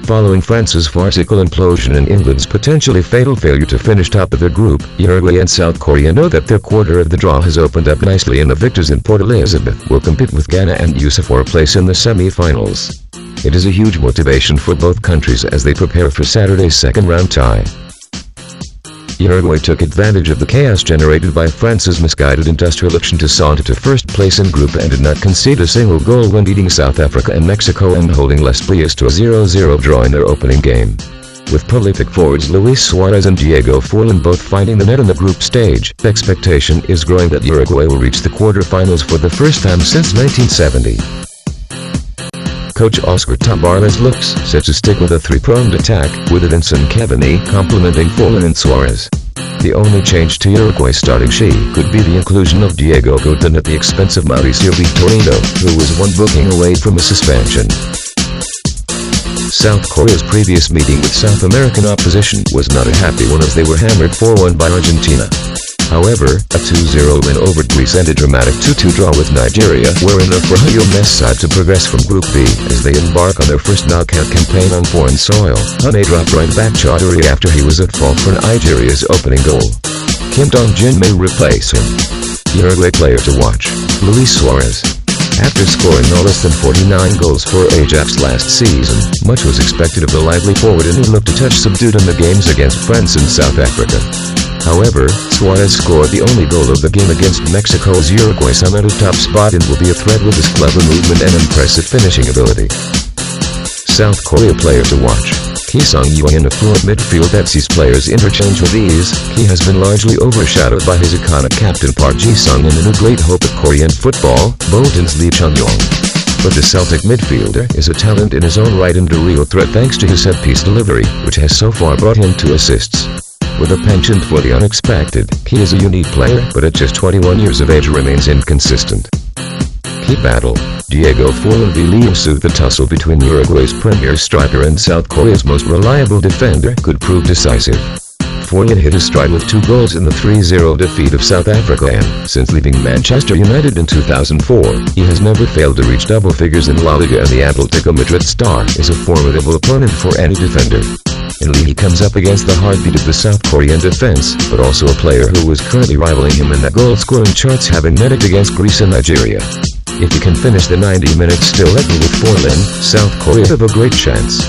Following France's farcical implosion and England's potentially fatal failure to finish top of their group, Uruguay and South Korea know that their quarter of the draw has opened up nicely, and the victors in Port Elizabeth will compete with Ghana and USA for a place in the semi-finals. It is a huge motivation for both countries as they prepare for Saturday's second-round tie. Uruguay took advantage of the chaos generated by France's misguided industrial action to saunter to first place in group and did not concede a single goal when beating South Africa and Mexico and holding Les Pliés to a 0-0 draw in their opening game. With prolific forwards Luis Suarez and Diego Forlan both finding the net in the group stage, the expectation is growing that Uruguay will reach the quarterfinals for the first time since 1970. Coach Oscar Tabarez looks set to stick with a three-pronged attack, with Edinson Cavani complementing Forlan and Suarez. The only change to Uruguay's starting sheet could be the inclusion of Diego Godin at the expense of Mauricio Vitorino, who was one booking away from a suspension. South Korea's previous meeting with South American opposition was not a happy one as they were hammered 4-1 by Argentina. However, a 2-0 win over Greece and a dramatic 2-2 draw with Nigeria were enough for Huyome's side to progress from Group B as they embark on their first knockout campaign on foreign soil. Hune dropped right back Chaudhary after he was at fault for Nigeria's opening goal. Kim Dong-jin may replace him. Uruguay player to watch, Luis Suarez. After scoring no less than 49 goals for Ajax last season, much was expected of the lively forward, and he looked a touch subdued in the games against France and South Africa. However, Suarez scored the only goal of the game against Mexico as Uruguay cemented top spot and will be a threat with his clever movement and impressive finishing ability. South Korea player to watch, Ki Sung-yuan. In a fluent midfield that sees players interchange with ease, he has been largely overshadowed by his iconic captain Park Ji-sung and the new great hope of Korean football, Bolton's Lee Chung-yong. But the Celtic midfielder is a talent in his own right and a real threat thanks to his set-piece delivery, which has so far brought him 2 assists. With a penchant for the unexpected, he is a unique player, but at just 21 years of age remains inconsistent. Key battle, Diego Forlan v Lee Soo. The tussle between Uruguay's premier striker and South Korea's most reliable defender could prove decisive. Forlan hit his stride with 2 goals in the 3-0 defeat of South Africa, and, since leaving Manchester United in 2004, he has never failed to reach double figures in La Liga, and the Atletico Madrid star is a formidable opponent for any defender. In Lee, he comes up against the heartbeat of the South Korean defense, but also a player who is currently rivaling him in the goal-scoring charts, having netted against Greece and Nigeria. If he can finish the 90 minutes still level with Forlan, South Korea have a great chance.